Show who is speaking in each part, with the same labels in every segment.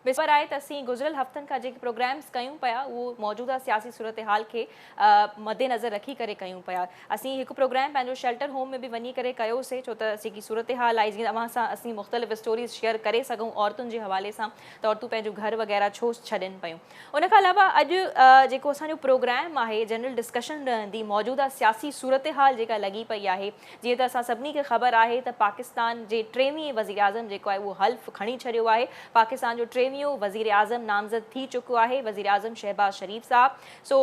Speaker 1: Whisper आहे त असीं गुज़िरियल हफ़्तनि खां जेके प्रोग्राम्स कयूं पिया उहो मौजूदा सियासी सूरत हाल खे मद्देनज़र रखी करे कयूं पिया। असीं हिकु प्रोग्राम पंहिंजो शेल्टर होम में बि वञी करे कयोसीं, छो त जेकी सूरत हाल आहे जीअं तव्हां सां असीं मुख़्तलिफ़ स्टोरीज़ शेयर करे सघूं औरतुनि जे हवाले सां त औरतूं पंहिंजो घर वग़ैरह छो छॾनि पियूं। उन खां अलावा अॼु जेको असांजो प्रोग्राम आहे जनरल डिस्कशन रहंदी मौजूदा सियासी सूरत हाल जेका लॻी पई आहे। जीअं त असां सभिनी खे ख़बर आहे त पाकिस्तान जे टेवीह वज़ीर आज़म जेको आहे उहो हल्फ़ खणी छॾियो आहे। पाकिस्तान जो टेवीहों वज़ीर आज़म नामज़द थी चुको आहे, वज़ीर आज़म शहबाज़ शरीफ़ साहब। सो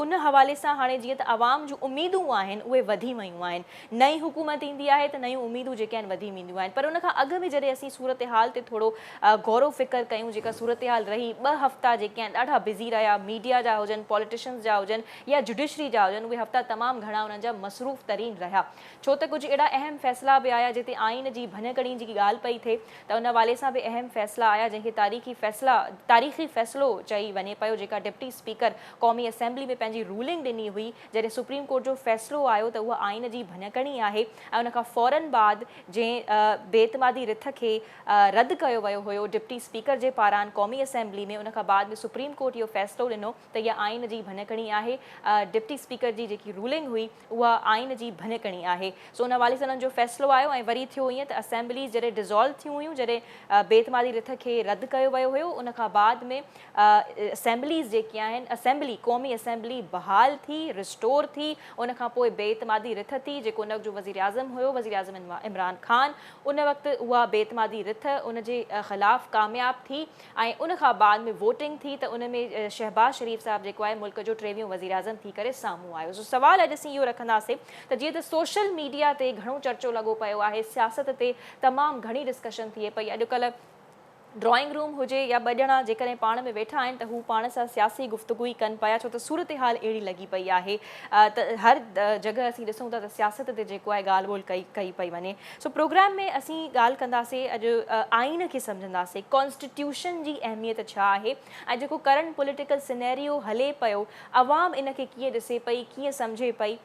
Speaker 1: उन हवाले सां हाणे जीअं त आवाम जूं उमीदूं आहिनि उहे वधी वियूं आहिनि। नई हुकूमत ईंदी आहे त नयूं उमीदूं जेके आहिनि वधी वेंदियूं आहिनि, पर उन खां अॻु में जॾहिं असीं सूरत हाल ते थोरो गौर फ़िक्र कयूं, जेका सूरत हाल रही 2 हफ़्ता जेके आहिनि ॾाढा बिज़ी रहिया, मीडिया जा हुजनि, पॉलिटिशियंस जा हुजनि या जुडिशरी जा हुजनि, उहे हफ़्ता तमामु घणा उन्हनि जा मसरूफ़ तरीन रहिया। छो त कुझु अहिड़ा अहम फ़ैसिला बि आया जिते आइन जी भञकड़ी जी ॻाल्हि पई थिए, त उन हवाले सां बि अहम फ़ैसिला आया जंहिंखे तारीख़ी फ़ैसिलो चई वञे पियो, जेका डिप्टी स्पीकर क़ौमी असेंबली में पंहिंजी रूलिंग ॾिनी हुई, जॾहिं सुप्रीम कोर्ट जो फ़ैसिलो आयो त उहा आइन जी भञकड़ी आहे। ऐं उनखां फ़ौरन बाद जंहिं बेतमादी रिथ खे रद्द कयो वियो हुयो डिप्टी स्पीकर जे पारां क़ौमी असेंबली में, उनखां बाद में सुप्रीम कोर्ट इहो फ़ैसिलो ॾिनो त इहा आइन जी भञकड़ी आहे। डिप्टी स्पीकर जी जेकी रूलिंग हुई उहा आइन जी भञकड़ी आहे। सो उन हवाले सां उन्हनि जो फ़ैसिलो आयो ऐं वरी थियो ईअं त असेंबलीज़ जॾहिं डिज़ोल्व थियूं हुयूं, जॾहिं बेतमादी रिथ खे रद्द कयो वियो हुयो, उनखां बाद में असेंबलीज़ जेकी आहिनि असेंबली क़ौमी असेंबली बहाल थी, रिस्टोर थी। उनखां पोइ बेतमादी रिथ थी, जेको उन जो वज़ीर आज़म हुयो, वज़ीर आज़म इमरान ख़ान, उन वक़्तु उहा बेतमादी रिथ उन जे ख़िलाफ़ कामयाब थी ऐं उनखां बाद में वोटिंग थी त उन में शहबाज़ शरीफ़ साहब जेको आहे मुल्क जो टेवीहों वज़ीर आज़म थी करे साम्हूं आयो। सो सवाल अॼु असीं इहो रखंदासीं त जीअं त सोशल मीडिया ते घणो चर्चो लॻो पियो आहे, सियासत ते तमामु घणी डिस्कशन थिए पई। अॼुकल्ह ड्रॉइंग रूम हुजे या 2 ॼणा जेकॾहिं पाण में वेठा आहिनि त हू पाण सां सियासी गुफ़्तगू ई कनि पिया, छो त सूरत हाल अहिड़ी लॻी पई आहे त हर जॻह असीं ॾिसूं था त सियासत ते जेको आहे ॻाल्हि ॿोल्हि कई पई वञे। सो प्रोग्राम में असीं ॻाल्हि कंदासीं अॼु आइन खे सम्झंदासीं, कॉन्स्टिट्यूशन जी अहमियत छा आहे ऐं जेको करंट पॉलिटिकल सिनेरियो हले पियो, अवाम इन खे कीअं ॾिसे पई, कीअं सम्झे पई,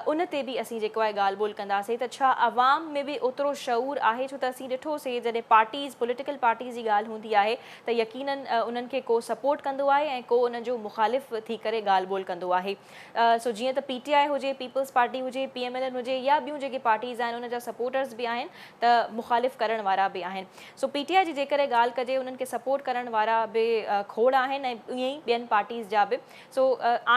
Speaker 1: उन ते बि असीं जेको आहे ॻाल्हि ॿोल्हि कंदासीं त छा अवाम में बि ओतिरो शऊर आहे। छो त असीं ॾिठोसीं जॾहिं पार्टीज़ पॉलिटिकल पार्टीज़ जी ॻाल्हि हूंदी आहे त यकीनन उन्हनि खे को सपोर्ट कंदो आहे ऐं को उन जो मुख़ालिफ़ थी करे ॻाल्हि ॿोल्हि कंदो आहे। सो जीअं त PTI हुजे, पीपल्स पार्टी हुजे, PMLN हुजे या ॿियूं जेके पार्टीज़ आहिनि उन जा सपोर्टर्स बि आहिनि त मुख़ालिफ़ करण वारा बि आहिनि। सो PTI जी जेकॾहिं ॻाल्हि कजे, उन्हनि खे सपोर्ट करण वारा बि खोड़ आहिनि ऐं ईअं ई ॿियनि पार्टीज़ जा बि। सो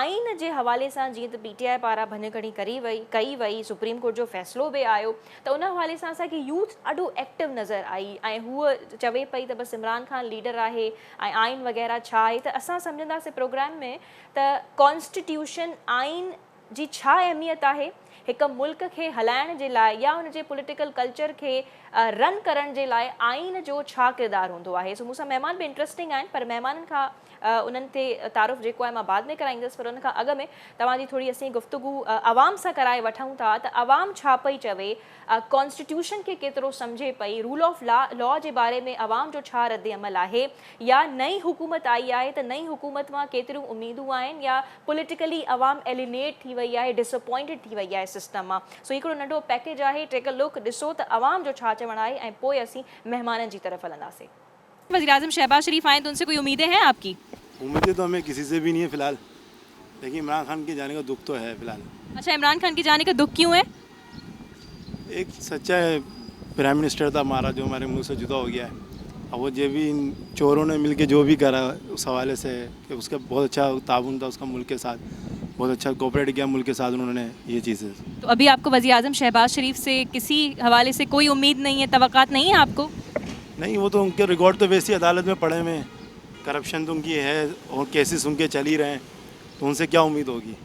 Speaker 1: आइन जे हवाले सां जीअं त PTI पारां भञकड़ी कई वई, सुप्रीम कोर्ट जो फ़ैसिलो बि आयो, त उन हवाले सां असांखे यूथ ॾाढो एक्टिव नज़र आई ऐं हूअ चवे पई त बसि इमरान ख़ान लीडर आहे ऐं आइन वग़ैरह छा आहे। त असां सम्झंदासीं प्रोग्राम में त कॉन्स्टिट्यूशन आइन जी छा अहमियत आहे हिकु मुल्क खे हलाइण जे लाइ या हुनजे पॉलिटिकल कल्चर खे रन करण जे लाइ आइन जो छा किरदारु हूंदो आहे। सो मूंसां महिमान बि इंट्रस्टिंग आहिनि, पर महिमाननि खां उन्हनि ते तारुफ़ जेको आहे मां बाद में कराईंदसि, पर उन खां अॻु में तव्हांजी थोरी असीं गुफ़्तगू आवाम सां कराए वठूं था त आवाम छा पई चवे, कॉन्स्टिट्यूशन खे केतिरो सम्झे पई, रूल ऑफ लॉ जे बारे में आवाम जो छा रद्द अमल आहे, या नई हुकूमत आई आहे त नई हुकूमत मां केतिरियूं उमीदूं आहिनि या पॉलिटिकली आवाम एलिनेट थी वई आहे, डिसअपॉइंटेड थी वई आहे सिस्टम मां। सो हिकिड़ो नंढो पैकेज आहे, टेक अ लुक, ॾिसो त आवाम जो छा चवणु आहे ऐं पोइ असीं महिमाननि जी तरफ़ हलंदासीं। वज़ीर आज़म शहबाज शरीफ आए तो उनसे कोई उम्मीदें हैं आपकी?
Speaker 2: उम्मीदें तो हमें किसी से भी नहीं है फिलहाल, लेकिन इमरान खान के जाने का दुख तो है फिलहाल।
Speaker 1: अच्छा, इमरान खान के जाने का दुख क्यों है?
Speaker 2: एक सच्चा प्राइम मिनिस्टर था हमारा जो हमारे मुल्क से जुदा हो गया है। अब वो जो भी इन चोरों ने मिलके जो भी करा उस हवाले से कि उसका बहुत अच्छा ताउन था उसका मुल्क के साथ, बहुत अच्छा कोऑपरेट किया मुल्क के साथ उन्होंने ये चीज़ें।
Speaker 1: तो अभी आपको वज़ीर आज़म शहबाज शरीफ से किसी हवाले से कोई उम्मीद नहीं है, तवक्कात नहीं है आपको?
Speaker 2: नहीं, वो तो उनके रिकॉर्ड तो वैसी अदालत में पड़े हुए, करप्शन तो उनकी है और केसेस उनके चल ही रहे हैं, तो उनसे क्या उम्मीद होगी।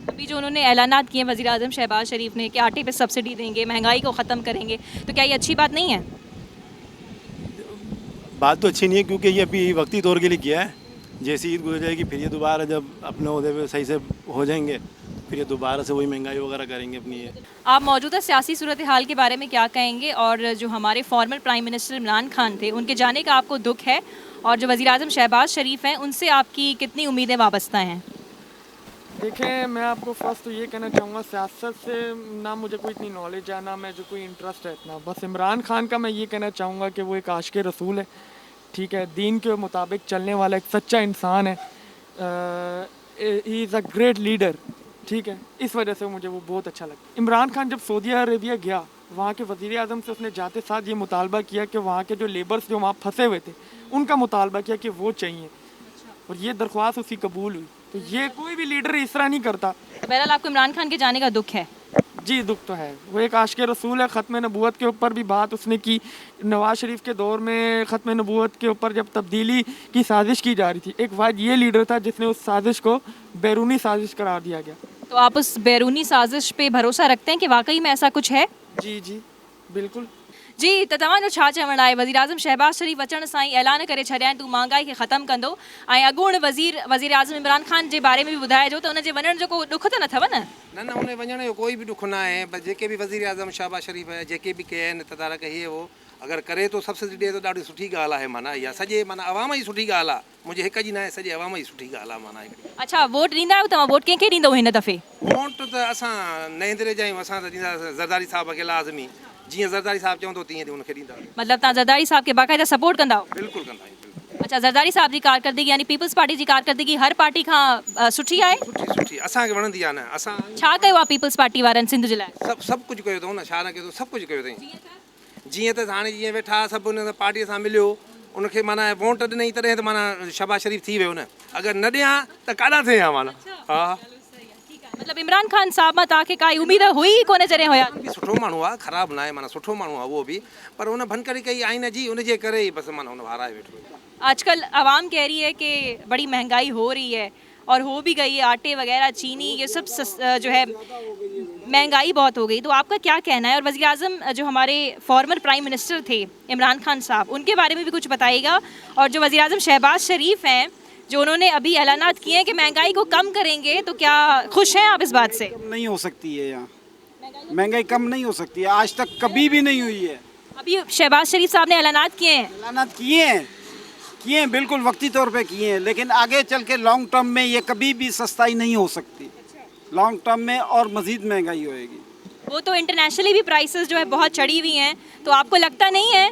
Speaker 1: अभी जो उन्होंने ऐलानात किए वज़ीर आज़म शहबाज शरीफ ने कि आटे पे सब्सिडी देंगे, महंगाई को ख़त्म करेंगे, तो क्या ये अच्छी बात नहीं है?
Speaker 2: बात तो अच्छी नहीं है क्योंकि ये अभी वक्ती तौर के लिए किया है, जैसी ईद गुजर जाएगी फिर ये दोबारा जब अपने ओहदे पे सही से हो जाएंगे फिर ये दोबारा से वही महंगाई वगैरह करेंगे अपनी ये।
Speaker 1: आप मौजूदा सियासी सूरत हाल के बारे में क्या कहेंगे, और जो हमारे former prime minister Imran Khan थे उनके जाने का आपको दुख है, और जो वज़ीर आज़म शहबाज शरीफ हैं उनसे आपकी कितनी उम्मीदें वाबस्ता हैं?
Speaker 3: देखें, मैं आपको फ़र्स्ट तो ये कहना चाहूँगा, सियासत से ना मुझे कोई इतनी नॉलेज है ना मैं जो कोई इंटरेस्ट है इतना। बस इमरान खान का मैं ये कहना चाहूँगा कि वो एक आशिक़ रसूल है, ठीक है, दीन के मुताबिक चलने वाला एक सच्चा इंसान है, he is a great leader, ठीक है, इस वजह से मुझे वो बहुत अच्छा लगता है। इमरान खान जब सऊदी अरेबिया गया, वहाँ के वज़ीर आज़म से उसने जाते साथ ये मुतालबा किया कि वहाँ के जो लेबर्स जो वहाँ फंसे हुए थे उनका मुतालबा किया कि वो चाहिए, और ये दरख्वास्त उसकी कबूल हुई। तो ये कोई भी लीडर इस तरह नहीं करता।
Speaker 1: बहरहाल आपको इमरान खान के जाने का दुख है?
Speaker 3: जी दुख तो है, वो एक आशिक रसूल है। ख़त्म नबूवत के ऊपर भी बात उसने की, नवाज शरीफ के दौर में ख़त्म नबूवत के ऊपर जब तब्दीली की साजिश की जा रही थी, एक वाहिद ये लीडर था जिसने उस साजिश को बैरूनी साजिश करार दिया गया।
Speaker 1: तो आप उस बैरूनी साजिश पे भरोसा रखते हैं कि वाकई में ऐसा कुछ है?
Speaker 3: जी जी बिल्कुल।
Speaker 1: जी, त तव्हांजो छा चवणु आहे? वज़ीर आज़म शहबाज शरीफ़ अचण सां ई ऐलान करे छॾिया आहिनि तूं महांगाई खे ख़तमु कंदो, ऐं अॻूण वज़ीर आज़म इमरान ख़ान जे बारे में बि ॿुधाइजो त उनजे वञण जो को ॾुख त न अथव न?
Speaker 4: न उन वञण जो कोई बि ॾुख न आहे, बसि जेके बि वज़ीर आज़म शहबाज शरीफ़ जेके बि कया आहिनि तदारक हीअ हो अगरि करे थो सब्सिडी ॾिए थो ॾाढी सुठी ॻाल्हि आहे, माना इहा सॼे माना अवाम जी सुठी ॻाल्हि आहे, मुंहिंजे हिक जी न आहे, सॼे अवाम जी सुठी ॻाल्हि आहे माना हिकिड़ी।
Speaker 1: अच्छा, वोट ॾींदा आहियो तव्हां? वोट कंहिंखे ॾींदव हिन दफ़े?
Speaker 4: वोट त असां नरेंद्र जा आहियूं, असां त ॾींदासीं ज़रदारी साहिब खे लाज़मी, जीअं ज़रदारी साहिब चवंदो तीअं त हुनखे ॾींदा।
Speaker 1: मतिलबु तव्हां ज़रदारी साहब खे बाक़ाइदा सपोर्ट कंदा आहियो?
Speaker 4: बिल्कुलु कंदा आहियूं, बिल्कुलु।
Speaker 1: अच्छा, ज़रदारी साहब जी कारकर्दगी यानी पीपल्स पार्टी जी कारकर्दगी हर पार्टी खां सुठी आहे?
Speaker 4: सुठी असांखे वणंदी आहे न। असां
Speaker 1: छा कयो आहे पीपल्स पार्टी वारनि सिंध जे लाइ?
Speaker 4: सभु कुझु कयो अथऊं न, छा न कयो अथऊं, सभु कुझु कयो अथई। जीअं त हाणे जीअं वेठा सभु हुन पार्टीअ सां मिलियो, उनखे माना वोट ॾिनई तॾहिं त माना शहबाज शरीफ़ थी वियो न, अगरि न ॾियां त काॾा थिए हा माना। हा
Speaker 1: मतिलबु इमरान ख़ान साहब मां तव्हांखे काई उमेद हुई ई कोन्हे जॾहिं हुया?
Speaker 4: सुठो माण्हू आहे, ख़राबु न आहे, माना सुठो माण्हू आहे उहो बि, पर हुन भनकड़ी कई आइन जी, उनजे करे ई बसि माना हुन हाराए वेठो।
Speaker 1: आजकल आवाम कह रही है कि बड़ी महंगाई हो रही है और हो भी गई है, आटे वगैरह चीनी ये सब जो है महंगाई बहुत हो गई, तो आपका क्या कहना है? और वज़ीर आज़म जो हमारे फॉर्मर प्राइम मिनिस्टर थे इमरान खान साहब, उनके बारे में भी कुछ बताइएगा, और जो वज़ीर आज़म शहबाज शरीफ हैं जो उन्होंने अभी ऐलानात किए हैं कि महंगाई को कम करेंगे, तो क्या खुश हैं आप इस बात से?
Speaker 5: नहीं हो सकती है, यहाँ महंगाई कम नहीं हो सकती है, आज तक कभी भी नहीं हुई है।
Speaker 1: अभी शहबाज शरीफ साहब ने ऐलानात किए हैं?
Speaker 5: ऐलानात किए हैं बिल्कुल वक्ती तौर पे किए हैं, लेकिन आगे चल के लॉन्ग टर्म में ये कभी भी सस्ताई नहीं हो सकती, लॉन्ग टर्म में और मज़ीद महंगाई होएगी।
Speaker 1: वो तो इंटरनेशनली भी प्राइसेस जो है बहुत चढ़ी हुई हैं, तो आपको लगता नहीं है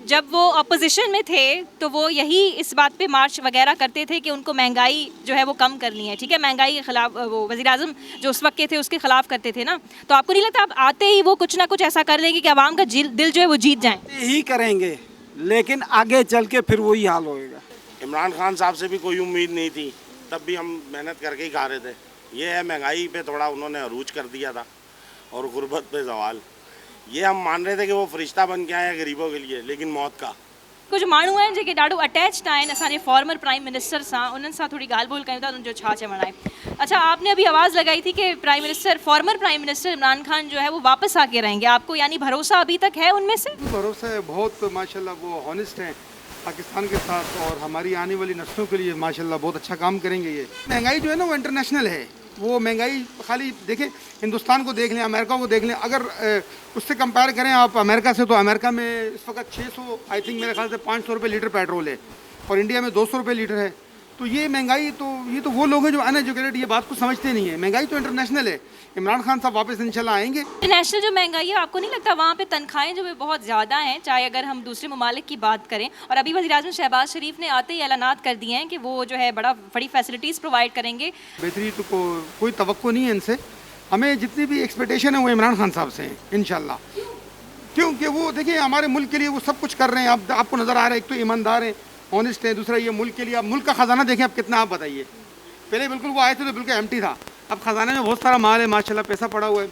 Speaker 1: जब वो अपोजिशन में थे तो वो यही इस बात पे मार्च वगैरह करते थे कि उनको महंगाई जो है वो कम करनी है? ठीक है, महंगाई के खिलाफ वो वज़ीर आज़म जो उस वक्त के थे उसके खिलाफ करते थे ना, तो आपको नहीं लगता आप आते ही वो कुछ ना कुछ ऐसा कर देंगे कि आवाम का दिल जो है वो जीत जाए?
Speaker 5: ही करेंगे, लेकिन आगे चल के फिर वही हाल होएगा।
Speaker 6: इमरान खान साहब से भी कोई उम्मीद नहीं थी, तब भी हम मेहनत करके ही खा रहे थे। ये है महंगाई पे थोड़ा उन्होंने अरूज कर दिया था और गुर्बत पे सवाल, ये हम मान रहे थे कि वो फरिश्ता बन के आए हैं गरीबों के लिए, लेकिन मौत का।
Speaker 1: कुछ माण्हू आहिनि जेके ॾाढो अटैच्ड आहिनि असांजे फॉर्मर प्राइम मिनिस्टर सां, उन्हनि सां थोड़ी ॻाल्हि ॿोल कयूं था, उनजो छा चवणु आहे? अच्छा, आपने अभी आवाज़ लगाई थी कि former prime minister Imran Khan जो है वो वापस आके रहेंगे, आपको यानी भरोसा अभी तक है उनमें से?
Speaker 7: भरोसा है, बहुत माशाल्लाह वो हॉनेस्ट हैं पाकिस्तान के साथ, और हमारी आने वाली नस्लों के लिए माशाल्लाह बहुत अच्छा काम करेंगे। ये महंगाई जो है ना वो इंटरनेशनल है, वो महंगाई खाली देखें हिंदुस्तान को देख लें, अमेरिका को देख लें, अगर उससे कंपेयर करें आप अमेरिका से, तो अमेरिका में इस वक्त 600 आई थिंक मेरे ख्याल से 500 रुपये लीटर पेट्रोल है, और इंडिया में 200 रुपये लीटर है। तो ये महंगाई तो ये तो वो लोग हैं जो अनएजुकेटेड ये बात को समझते नहीं है। महंगाई तो इंटरनेशनल है। इमरान खान साहब वापस इंशाल्लाह आएंगे।
Speaker 1: इंटरनेशनल जो महंगाई है, आपको नहीं लगता वहाँ पे तनख्वाहें जो है बहुत ज़्यादा हैं, चाहे अगर हम दूसरे ममालिक की बात करें? और अभी वज़ीर आज़म शहबाज शरीफ ने आते ही ऐलानात कर दिए हैं कि वो जो है बड़ी फैसिलिटीज़ प्रोवाइड करेंगे।
Speaker 7: बेहतरी तो कोई तवक्को नहीं है इनसे, हमें जितनी भी एक्सपेक्टेशन है वो इमरान खान साहब से है इंशाल्लाह, क्योंकि वो देखिए हमारे मुल्क के लिए वो सब कुछ कर रहे हैं। अब आपको नज़र आ रहा है, एक तो ईमानदार है, ऑनेस्ट है, दूसरा ये मुल्क के लिए, अब मुल्क का ख़जाना देखें आप कितना, आप बताइए। पहले बिल्कुल वो आए थे तो बिल्कुल एम्प्टी था, अब ख़जाने में बहुत सारा माल है माशाल्लाह, पैसा पड़ा हुआ है।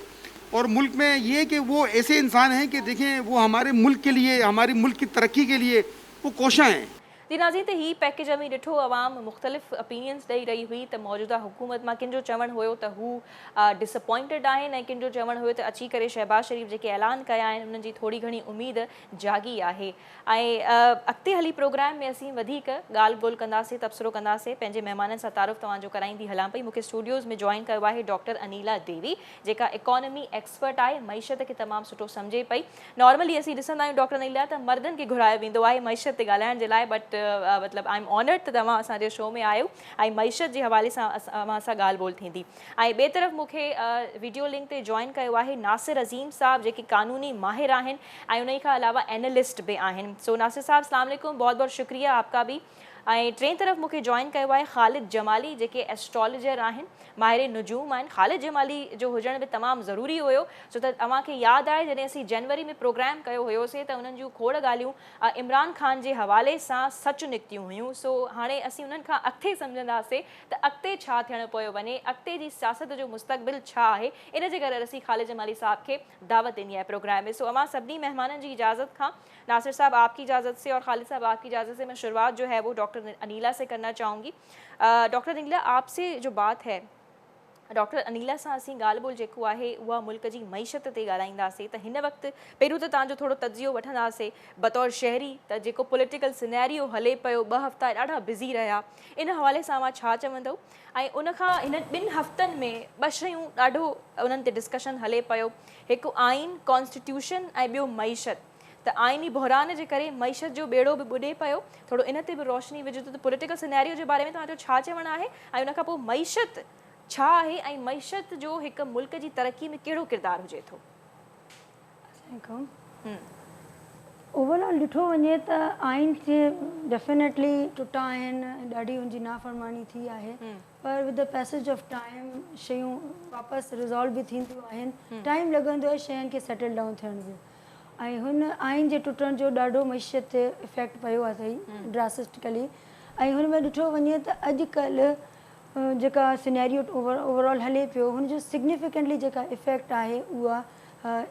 Speaker 7: और मुल्क में ये कि वो ऐसे इंसान हैं कि देखें वो हमारे मुल्क के लिए, हमारी मुल्क की तरक्की के लिए वो कोशां हैं।
Speaker 1: नाज़रीन, त ही पैकेज में ॾिठो अवाम मुख़्तलिफ़ ओपिनियंस ॾेई रही हुई त मौजूदा हुकूमत मां किन जो चवणु हुयो त हू डिसअपॉइंटेड आहिनि, ऐं किन जो चवणु हुयो त अची करे शहबाज शरीफ जेके ऐलान कया आहिनि उन्हनि जी थोड़ी घणी उमेद जागी आहे। ऐं अॻिते हली प्रोग्राम में असीं वधीक ॻाल्हि ॿोल कंदासीं, तबसरो कंदासीं, पंहिंजे महिमाननि सां तारुफ़ तव्हांजो कराईंदी हलां पई। मूंखे स्टूडियोज़ में जॉइन कयो आहे डॉक्टर अनीला देवी, जेका इकोनॉमी एक्सपर्ट आहे, मईशत खे तमामु सुठो सम्झे पई। नॉर्मली असीं ॾिसंदा आहियूं डॉक्टर अनीला त मर्दनि खे घुरायो वेंदो आहे मईशत ते ॻाल्हाइण जे लाइ, बट मतिलबु आई एम ऑनर्ड त तव्हां असांजे शो में आहियो ऐं मईशत जे हवाले सां अवां सां ॻाल्हि ॿोल थींदी। ऐं ॿिए तरफ़ मूंखे वीडियो लिंक ते जॉइन कयो आहे नासिर अज़ीम साहब जेके कानूनी माहिर आहिनि ऐं उन खां अलावा एनालिस्ट बि आहिनि। सो नासिर साहब अस्सलाम वालेकुम, बहुत बहुत शुक्रिया आपका भी। ऐं टे तरफ़ मूंखे जॉइन कयो आहे ख़ालिद जमाली जेके एस्ट्रोलॉजर आहिनि, माहिर नुजूम आहिनि। ख़ालिद जमाली जो हुजण बि तमामु ज़रूरी हुयो छो त तव्हांखे यादि आहे जॾहिं असीं जनवरी में प्रोग्राम कयो हुयोसीं त उन्हनि जूं खोड़ ॻाल्हियूं इमरान ख़ान जे हवाले सां सच निकितियूं हुयूं। सो हाणे असीं उन्हनि खां अॻिते सम्झंदासीं त अॻिते छा थियणु पियो वञे, अॻिते जी सियासत जो मुस्तक़बिल छा आहे। इन जे करे असीं ख़ालिद जमाली साहब खे दावत ॾिनी आहे प्रोग्राम में। सो अवां सभिनी मेहमाननि जी इजाज़त खां नासिर साहब आपकी इजाज़त से और खालिद साहब आपकी इजाज़त से मैं शुरुआत जो है वो डॉक्टर अनीला से करना चाहूँगी। डॉक्टर अनीला, आपसे जो बात है, डॉक्टर अनीला सां असीं ॻाल्हि ॿोल जेको आहे उहा मुल्क जी मईशत ते ॻाल्हाईंदासीं। त हिन वक़्तु पहिरियों त तव्हांजो थोरो तजियो वठंदासीं बतौर शहरी, त जेको पॉलिटिकल सिनेरियो हले पियो, 2 हफ़्ता ॾाढा बिज़ी रहिया, इन हवाले सां मां छा चवंदव? ऐं उनखां हिन 2 हफ़्तनि में 2 शयूं ॾाढो उन्हनि ते डिस्कशन हले पियो, हिकु आइन कॉन्स्टिट्यूशन ऐं ॿियो मईशत। त आइनी बहरान जे करे मईशत जो बेड़ो बि ॿुॾे पियो, थोरो इन ते बि रोशनी विझो त पॉलिटिकल सिनेरियो जे बारे में तव्हांजो छा चवणु आहे ऐं उनखां पोइ मईशत छा आहे ऐं मईशत जो हिकु मुल्क जी तरक़ी में कहिड़ो किरदारु हुजे थो?
Speaker 8: ओवरऑल ॾिठो वञे त आइन जे डेफिनेटली टुटा आहिनि, ॾाढी उनजी नाफ़रमानी थी आहे, पर with the passage of time शयूं वापसि रिज़ॉल्व बि थींदियूं आहिनि। टाइम लॻंदो आहे शयुनि खे सेटल डाउन थियण में। ऐं हुन आइन जे टुटण जो ॾाढो मईशत ते इफेक्ट पियो आहे अथई ड्रास्टिकली। ऐं हुन में ॾिठो वञे त अॼुकल्ह जेका सिनेरियो ओवरऑल हले पियो, हुनजो सिग्निफिकेंटली जेका इफेक्ट आहे उहा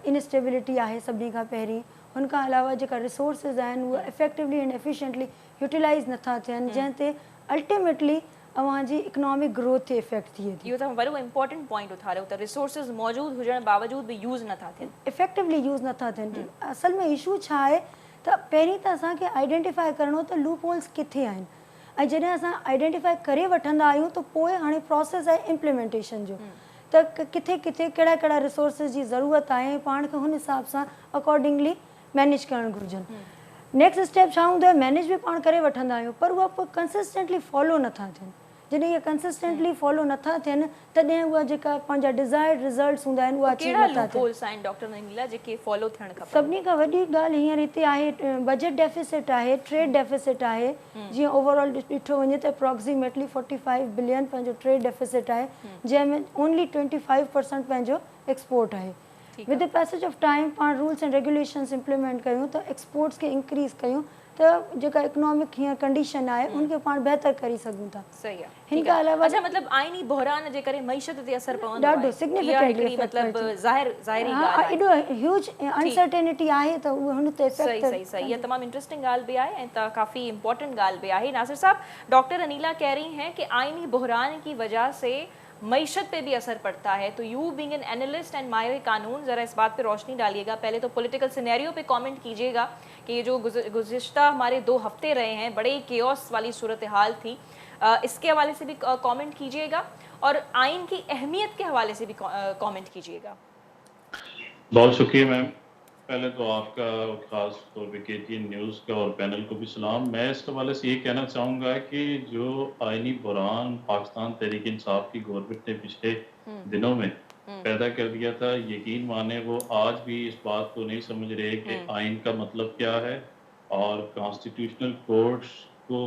Speaker 8: इनस्टेबिलिटी आहे सभिनी खां पहिरीं। हुन खां अलावा जेका रिसोर्सिस आहिनि उहा इफेक्टिवली एंड एफिशिएंटली यूटिलाइज़ नथा थियनि, जंहिं ते अल्टीमेटली अवांजी इकनॉमिक ग्रोथ ते इफेक्ट थिए थी।
Speaker 1: इहो त वॾो इम्पोर्टेंट पॉइंट उथारियो त रिसोर्सिस मौजूदु हुजण बावजूद बि यूज़ नथा थियनि,
Speaker 8: इफेक्टिवली यूज़ नथा थियनि। असल में इशू छा आहे त पहिरीं त असांखे आइडेंटिफाई करिणो त लूप होल्स किथे आहिनि, ऐं जॾहिं असां आइडेंटिफाई करे वठंदा आहियूं त पोइ हाणे प्रोसेस आहे इम्प्लीमेंटेशन जो, त किथे किथे कहिड़ा कहिड़ा रिसोर्सिस जी ज़रूरत आहे, पाण खे हुन हिसाब सां अकॉर्डिंगली मैनेज करणु घुरिजनि। नेक्स्ट स्टेप छा हूंदो आहे, मैनेज बि पाण करे वठंदा आहियूं, पर उहा पोइ कंसिस्टेंटली फॉलो नथा थियनि। जॾहिं इहे कंसिस्टेंटली फॉलो नथा थियनि तॾहिं उहा जेका पंहिंजा डिज़ायर्ड रिज़ल्ट्स हूंदा आहिनि उहा अचीव नथा थियनि।
Speaker 1: डॉक्टर अनीला जेके फॉलो थियणु खपनि?
Speaker 8: सभिनी खां वॾी ॻाल्हि हींअर हिते आहे बजट डेफिसिट आहे, ट्रेड डेफिसिट आहे। जीअं ओवरऑल ॾिठो वञे त अप्रॉक्सीमेटली 45 बिलियन पंहिंजो ट्रेड डेफिसिट आहे, जंहिंमें ओनली 25% पंहिंजो एक्सपोर्ट आहे। With the passage of time पाण रूल्स एंड रेगुलेशन्स इम्प्लीमेंट कयूं त एक्सपोर्ट्स खे इंक्रीज़ कयूं त जेका इकोनॉमिक हींअर कंडीशन आहे उनखे पाण बहितर करे सघूं था।
Speaker 1: सही आहे।
Speaker 8: हिन खां अलावा
Speaker 1: अच्छा, मतिलबु आइनी बहरान जे करे मईशत ते असर पवंदो आहे,
Speaker 8: ॾाढो सिग्निफिकेंटली
Speaker 1: मतिलबु ज़ाहिरी ॻाल्हि आहे।
Speaker 8: एॾो ह्यूज अनसर्टेनिटी आहे त उहो हुन ते
Speaker 1: सही सही सही, ये तमाम इंटरेस्टिंग ॻाल्हि भी है और काफ़ी इम्पोर्टेंट ॻाल्हि भी है। नासिर साहब, डॉक्टर अनीला कह रही हैं कि आइनी बहरान की वजह से मईशत पे भी असर पड़ता है, तो U being an analyst and माहिर कानून ज़रा इस बात पे रोशनी डालिएगा। पहले तो पॉलिटिकल सिनेरियो पे कमेंट कीजिएगा कि ये जो गुज़िश्ता हमारे 2 हफ्ते रहे हैं बड़े केओस वाली सूरत हाल थी, इसके हवाले से भी कमेंट कीजिएगा और आइन की अहमियत के हवाले से भी कमेंट कीजिएगा।
Speaker 9: बहुत शुक्रिया मैम, पहले तो आपका ख़ास तौर पे KTN न्यूज़ का और पैनल को भी सलाम। मैं इस हवाले से ये कहना चाहूँगा कि जो आइनी बुरान पाकिस्तान तहरीक इंसाफ की गवर्नमेंट ने पिछले दिनों में पैदा कर दिया था, यकीन माने वो आज भी इस बात को नहीं समझ रहे कि आइन का मतलब क्या है और कॉन्स्टिट्यूशनल कोर्ट्स को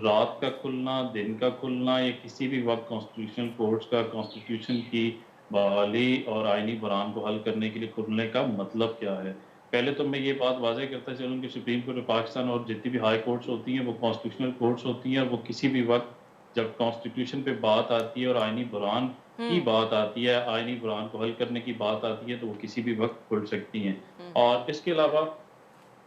Speaker 9: रात का खुलना, दिन का खुलना या किसी भी वक्त कॉन्स्टिट्यूशनल कोर्ट्स का कॉन्स्टिट्यूशन की बहाली और आइनी बुरान को हल करने के लिए खुलने का मतलब क्या है। पहले तो मैं ये बात वाज़ेह करता चलूँ कि सुप्रीम कोर्ट ऑफ पाकिस्तान और जितनी भी हाई कोर्ट्स होती हैं वो कॉन्स्टिट्यूशनल कोर्ट्स होती हैं और वो किसी भी वक्त जब कॉन्स्टिट्यूशन पे बात आती है और आइनी बुरान की बात आती है, आइनी बुरान को हल करने की बात आती है, तो वो किसी भी वक्त खुल सकती हैं। और इसके अलावा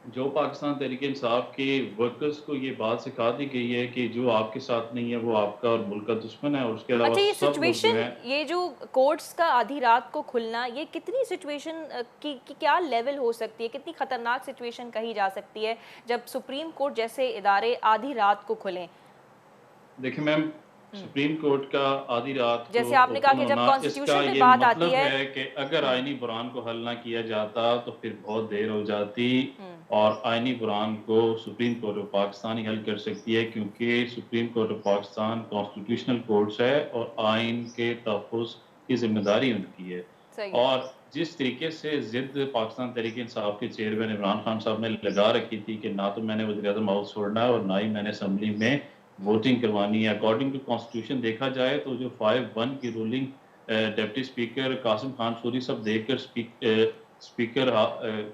Speaker 9: जो पाकिस्तान तहरीक इंसाफ के वर्कर्स को ये बात सिखा दी गई है कि जो आपके साथ नहीं है वो आपका और मुल्क का दुश्मन है, और उसके अलावा
Speaker 1: अच्छा, ये
Speaker 9: सब लोग जो
Speaker 1: सिचुएशन,
Speaker 9: हैं,
Speaker 1: ये जो कोर्ट्स का आधी रात को खुलना, ये कितनी सिचुएशन की क्या लेवल हो सकती है, कितनी खतरनाक सिचुएशन कही जा सकती है जब सुप्रीम कोर्ट जैसे इदारे आधी रात को खुलें?
Speaker 9: देखिए मैम, सुप्रीम कोर्ट का आधी रात को
Speaker 1: जैसे आपने कहा कि जब
Speaker 9: ओपन होना,
Speaker 1: कॉन्स्टिट्यूशन
Speaker 9: इसका
Speaker 1: में
Speaker 9: ये
Speaker 1: बात आती
Speaker 9: मतलब
Speaker 1: है
Speaker 9: है कि अगर आईनी बुरान को हल ना किया जाता तो फिर बहुत देर हो जाती और आईनी बुरान को सुप्रीम कोर्ट ऑफ पाकिस्तान ही हल कर सकती है, क्योंकि supreme court of Pakistan constitutional courts है और आइन के तहफ़्फ़ुज़ की जिम्मेदारी उनकी है।
Speaker 1: सही है।
Speaker 9: और जिस तरीके से ज़िद पाकिस्तान तहरीक इंसाफ के चेयरमैन इमरान खान साहब ने लगा रखी थी कि ना तो मैंने वज़ीर-ए-आज़म हाउस छोड़ना है और ना ही मैंने असम्बली में वोटिंग करवानी है। अकॉर्डिंग टू कॉन्स्टिट्यूशन देखा जाए तो जो 5-1 की ruling deputy speaker Qasim Khan Suri सब देखकर स्पीकर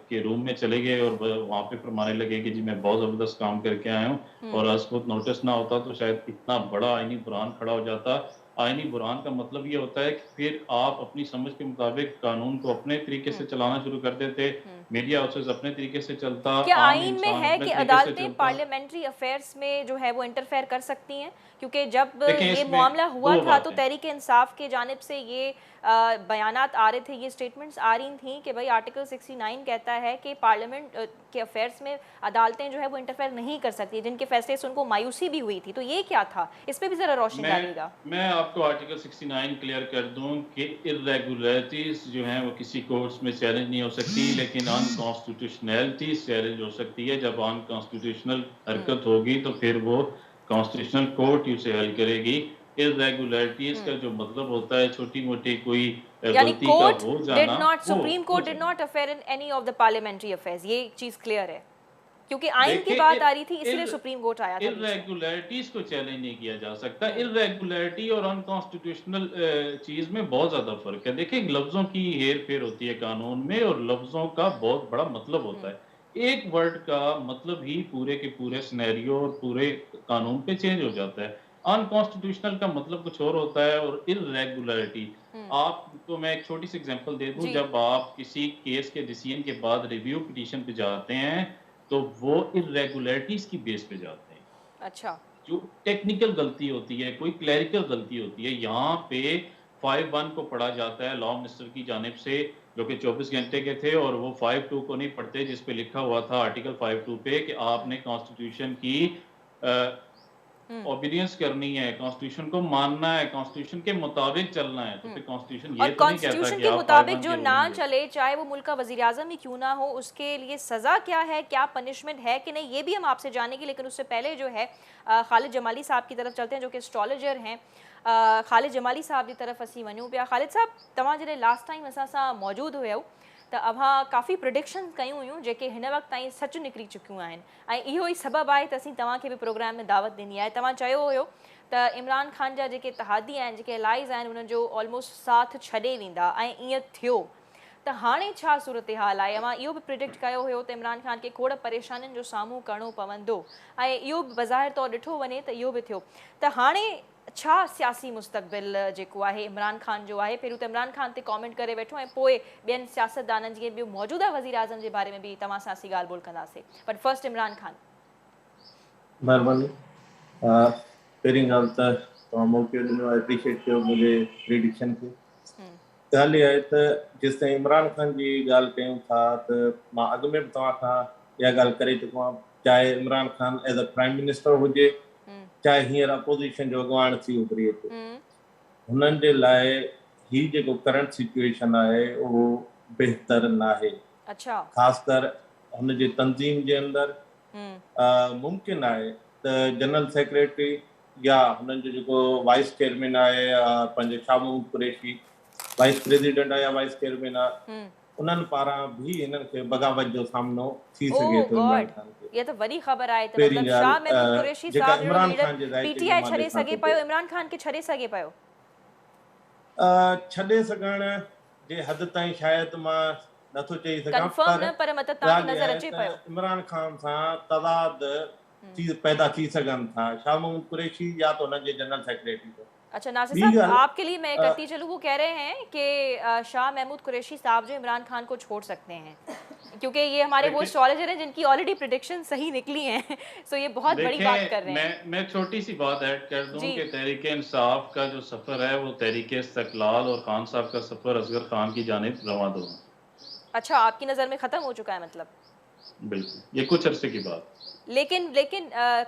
Speaker 9: के रूम में चले गए और वहाँ पे फरमाने लगे कि जी मैं बहुत ज़बरदस्त काम करके आया हूँ और आज खुद नोटिस ना होता तो शायद इतना बड़ा आईनी बुरान खड़ा हो जाता। आईनी बुरान का मतलब ये होता है कि फिर आप अपनी समझ के मुताबिक कानून को अपने तरीके से चलाना शुरू कर देते, मीडिया हाउसेस अपने तरीके से चलता,
Speaker 1: क्या
Speaker 9: आम
Speaker 1: आइन में
Speaker 9: इंसान
Speaker 1: है
Speaker 9: अपने
Speaker 1: कि
Speaker 9: तरीके से
Speaker 1: अदालतें
Speaker 9: चलता।
Speaker 1: पार्लियामेंट्री अफेयर्स में जो है वो इंटरफेयर कर सकती हैं? क्योंकि जब
Speaker 9: देखिए,
Speaker 1: ये
Speaker 9: इसमें
Speaker 1: मामला हुआ
Speaker 9: दो
Speaker 1: था तो
Speaker 9: बातें।
Speaker 1: तहरीक इंसाफ के जानिब से ये बयानात आ रहे थे, ये स्टेटमेंट्स आ रही थी कि भाई आर्टिकल 69 कहता है कि पार्लियामेंट के अफेयर्स में अदालतें जो है वो इंटरफेयर नहीं कर सकती, जिनके फैसले से उनको मायूसी भी हुई थी। तो ये क्या था, इस पे भी ज़रा रोशनी डालिएगा।
Speaker 9: मैं आपको आर्टिकल 69 क्लियर कर दूं कि इर्रेगुलरिटीज जो हैं वो किसी कोर्ट्स में चैलेंज नहीं हो सकती, लेकिन अनकॉन्स्टिट्यूशनैलिटी चैलेंज हो सकती है। जब अनकॉन्स्टिट्यूशनल हरकत होगी तो फिर वो कॉन्स्टिट्यूशनल कोर्ट ही उसे हल करेगी। इर्रेगुलरिटीज का जो मतलब होता है छोटी मोटी कोई
Speaker 1: यानी
Speaker 9: गलती का
Speaker 1: कोर्ट
Speaker 9: हो
Speaker 1: डिड
Speaker 9: जाना,
Speaker 1: नॉट,
Speaker 9: वो
Speaker 1: सुप्रीम कोर्ट डिड
Speaker 9: जाना।
Speaker 1: Not affair in any of the parliamentary affairs, ये चीज़ क्लियर है क्योंकि आइन की
Speaker 9: देखिए,
Speaker 1: बात आ रही थी, इसलिए सुप्रीम कोर्ट आया था बीच में।
Speaker 9: इर्रेगुलरिटीज को चैलेंज नहीं किया जा सकता। इर्रेगुलरिटी और अनकॉन्स्टिट्यूशनल चीज में बहुत ज्यादा फर्क है। देखिए, लफ्जों की हेर फेर होती है कानून में और लफ्जों का बहुत बड़ा मतलब होता है। एक वर्ड का मतलब ही पूरे के पूरे सिनेरियो और पूरे कानून पे चेंज हो जाता है। अनकॉन्स्टिट्यूशनल का मतलब कुछ और होता है और इर्रेगुलरिटी, आपको मैं एक छोटी सी एग्जांपल दे दूं,
Speaker 1: जी।
Speaker 9: जब आप किसी केस के डिसीजन के बाद रिव्यू पिटीशन पे जाते हैं तो वो इर्रेगुलरिटीज की बेस पे जाते हैं।
Speaker 1: अच्छा,
Speaker 9: जो टेक्निकल गलती होती है, कोई क्लैरिकल गलती होती है, यहाँ पे 5-1 को पढ़ा जाता है लॉ मिनिस्टर की जानिब से, जो कि 24 घंटे के थे, और वो 5-2 को नहीं पढ़ते जिस पे लिखा हुआ था आर्टिकल 5-2 पे कि आपने कॉन्स्टिट्यूशन की ओबीडियंस करनी है, कॉन्स्टिट्यूशन को मानना है, कॉन्स्टिट्यूशन के मुताबिक चलना है। तो फिर कॉन्स्टिट्यूशन
Speaker 1: और
Speaker 9: ये तो नहीं कहता
Speaker 1: कॉन्स्टिट्यूशन
Speaker 9: कि
Speaker 1: के
Speaker 9: आप
Speaker 1: मुताबिक
Speaker 9: 5-1
Speaker 1: जो
Speaker 9: के
Speaker 1: ना
Speaker 9: रूलिंग दे।
Speaker 1: चले, चाहे वो मुल्क का वज़ीर आज़म ही क्यों ना हो, उसके लिए सज़ा क्या है, क्या पनिशमेंट है कि नहीं, ये भी हम आपसे जानेंगे। लेकिन उससे पहले जो है खालिद जमाली साहब की तरफ चलते हैं, जो कि एस्ट्रोलॉजर हैं। खालिद जमाली साहब की तरफ असी वञूं पिया। खालिद साहब, तव्हां जॾहिं लास्ट टाइम असां सां मौजूदु हुयव त अव्हां काफ़ी प्रिडिक्शन कयूं हुयूं जेके हिन वक़्त ताईं सच निकिरी चुकियूं आहिनि, ऐं इहो ई सबबु आहे त असीं तव्हांखे बि प्रोग्राम में दावत ॾिनी आहे। तव्हां चयो हुयो त इमरान ख़ान जा जेके इत्तेहादी आहिनि, जेके एलाइज़ आहिनि, उन्हनि जो ऑलमोस्ट साथ छॾे वेंदा, ऐं ईअं थियो। त हाणे छा सूरत हाल आहे? अव्हां इहो बि प्रिडिक्ट कयो हुयो त इमरान ख़ान खे खोड़ परेशानियुनि जो साम्हूं करिणो पवंदो, ऐं इहो बि बज़ाहिर तौरु ॾिठो वञे त इहो बि थियो। त हाणे छा सियासी मुस्तक़बिल जेको आहे इमरान ख़ान जो आहे? पहिरियों त इमरान ख़ान ते कॉमेंट करे वेठो, ऐं पोइ ॿियनि सियासतदाननि जीअं ॿियो मौजूदा वज़ीर आज़म जे बारे में बि तव्हां सां असीं ॻाल्हि ॿोल कंदासीं। But first Imran Khan.
Speaker 10: महिरबानी। पहिरीं ॻाल्हि त तव्हां मौक़ो ॾिनो, एप्रिशिएट कयो मुंहिंजे प्रिडिक्शन खे। ॻाल्हि इहा आहे त जेसि ताईं इमरान ख़ान जी ॻाल्हि कयूं था त मां अॻु में बि तव्हां खां इहा ॻाल्हि करे चुको आहियां, चाहे Imran Khan as a prime minister हुजे, चाहे हींअर अपोज़िशन जो अॻवान थी उभरी अचे, हुननि जे लाइ ही जेको करंट सिचुएशन आहे उहो बहितर न आहे।
Speaker 1: अच्छा,
Speaker 10: ख़ासि कर हुन जे तंज़ीम जे अंदरि मुमकिन आहे त जनरल सेक्रेटरी या हुननि जो जेको वाइस चेयरमैन आहे पंहिंजो शाह महमूद कुरैशी, वाइस प्रेसिडेंट आहे या वाइस चेयरमैन आहे, उन्हनि पारां बि हिननि खे बग़ावत जो सामनो थी सघे थो इमरान ख़ान खे।
Speaker 1: ये तो वॾी ख़बर आहे। त
Speaker 10: पहिरीं
Speaker 1: मतलब शाह महमूद
Speaker 10: ॻाल्हि
Speaker 1: कुरैशी
Speaker 10: जेका
Speaker 1: साहब
Speaker 10: इमरान
Speaker 1: लीडर
Speaker 10: ख़ान जे ज़ाइके
Speaker 1: पीटीआई
Speaker 10: जो
Speaker 1: छॾे
Speaker 10: मां
Speaker 1: सघे
Speaker 10: ॾिसां
Speaker 1: पियो,
Speaker 10: थो
Speaker 1: इमरान ख़ान खे छॾे सघे पियो?
Speaker 10: छॾे सघण जे हद ताईं शायदि मां नथो चई सघां,
Speaker 1: कंफर्म न, पर मतलब तव्हांखे
Speaker 10: ॻाल्हि
Speaker 1: नज़र
Speaker 10: इहा
Speaker 1: अचे
Speaker 10: आहे
Speaker 1: पियो।
Speaker 10: त इमरान ख़ान सां तदाद पैदा थी सघनि था। शाह महमूद कुरैशी या तो हुननि जे जनरल सेक्रेटरी को।
Speaker 1: अच्छा नासिर
Speaker 10: ॿी
Speaker 1: साहब,
Speaker 10: ॻाल्हि,
Speaker 1: आपके लिए मैं करती चलूँ, वो कह रहे हैं कि शाह महमूद कुरैशी साहब जो इमरान खान को छोड़ सकते हैं, क्योंकि ये हमारे वो एस्ट्रोलॉजर हैं जिनकी ऑलरेडी प्रेडिक्शन सही निकली हैं। सो ये बहुत बड़ी बात कर रहे हैं।
Speaker 9: मैं छोटी सी बात ऐड कर दूं कि तहरीक इंसाफ का जो सफ़र है वो तहरीक इस्तक़लाल और खान साहब का सफ़र असगर खान की जानिब रवां दो।
Speaker 1: अच्छा, आपकी नज़र में ख़त्म हो चुका है मतलब?
Speaker 9: बिल्कुल, ये कुछ अरसे की बात।
Speaker 1: लेकिन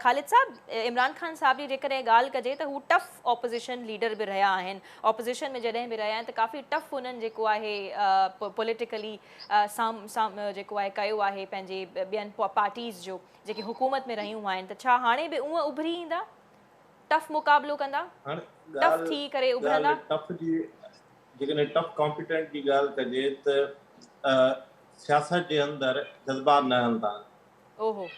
Speaker 1: ख़ालिद साहब, इमरान खान साहब जी जेकॾहिं ॻाल्हि कजे त हू टफ ऑपोज़िशन लीडर बि रहिया आहिनि, ऑपोज़िशन में जॾहिं बि रहिया आहिनि त काफ़ी टफ उन्हनि जेको आहे पॉलिटिकली जेको आहे कयो आहे पंहिंजे ॿियनि पार्टीज़ जो जेके हुकूमत में रहियूं आहिनि, त छा हाणे बि उहा उभरी ईंदा, टफ मुक़ाबिलो कंदा, टफ थी करे उभरंदा?
Speaker 10: टफ जी जेकॾहिं टफ कॉम्पिटेंट जी ॻाल्हि कजे त सियासत जे अंदरि जज़्बात न हलंदा आहिनि।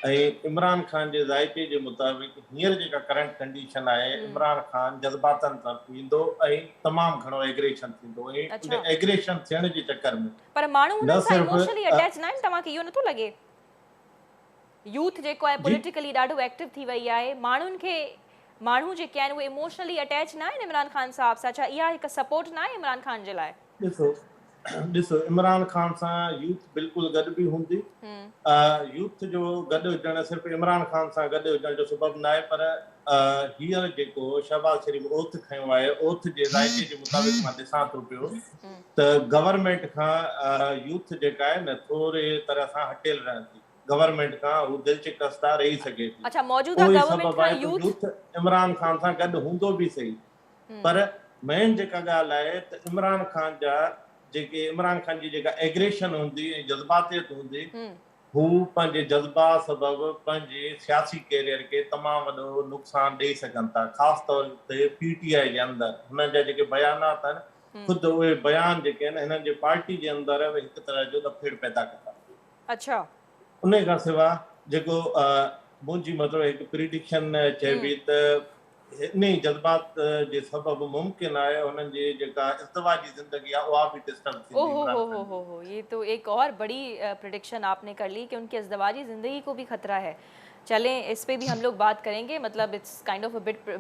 Speaker 10: ऐं इमरान खान जे ज़ाइक़े जे मुताबिक़ हींअर जेका करंट कंडीशन आहे, इमरान खान जज़्बातनि तरफ़ ईंदो ऐं तमामु घणो एग्रेशन थींदो ऐं उन एग्रेशन थियण जे चक्कर में
Speaker 1: पर माण्हू उन्हनि सां इमोशनली अटैच न आहिनि, तव्हांखे इहो नथो लॻे? यूथ जेको आहे पॉलिटिकली ॾाढो एक्टिव थी वई आहे, माण्हू जेके आहिनि उहे इमोशनली अटैच न आहिनि इमरान खान साहब सां, छा इहा हिकु सपोर्ट न आहे इमरान खान जे लाइ?
Speaker 10: ॾिसो इमरान खान सां यूथ बिल्कुलु गॾु बि हूंदी, यूथ जो गॾु हुजण सिर्फ़ु इमरान खान सां गॾु हुजण जो सबबु न आहे, पर हींअर जेको शहबाज़ शरीफ़ ओथ खयो आहे, ओथ जे ज़ाइक़े जे मुताबिक़ मां ॾिसां थो पियो त गवर्नमेंट खां यूथ जेका आहे न थोरे तरह सां हटियल रहनि थी, गवर्नमेंट खां हू दिलचस्पा रही सघे थी।
Speaker 1: अच्छा, मौजूदा गवर्नमेंट खां
Speaker 10: यूथ इमरान खान सां गॾु हूंदो बि सही, पर मेन जेका ॻाल्हि आहे त इमरान खान जी जेका एग्रेशन हूंदी ऐं जज़्बातियत हूंदी, हू पंहिंजे जज़्बात सबबु पंहिंजे सियासी कैरियर खे तमामु वॾो नुक़सानु ॾेई सघनि था, ख़ासि तौर ते PTI जे अंदरि हुननि जा जेके बयानात आहिनि, ख़ुदि उहे बयान जेके आहिनि हिननि जे पार्टी जे अंदरि हिकु तरह जो दफ़ेड़ पैदा कंदा।
Speaker 1: अच्छा,
Speaker 10: उन खां सवाइ जेको मुंहिंजी मतिलबु हिकु प्रिडिक्शन चइबी त इन जज़्बात जे सबबु मुमकिन आहे हुननि जी जेका इज़्तिवाजी ज़िंदगी आहे उहा बि डिस्टर्ब थींदी।
Speaker 1: ओहो, ये तो एक और बड़ी प्रेडिक्शन आपने कर ली कि उनकी इज़्तिवाजी ज़िंदगी को भी खतरा है। चलें, इस पे भी हम लोग बात करेंगे, मतलब it's kind of a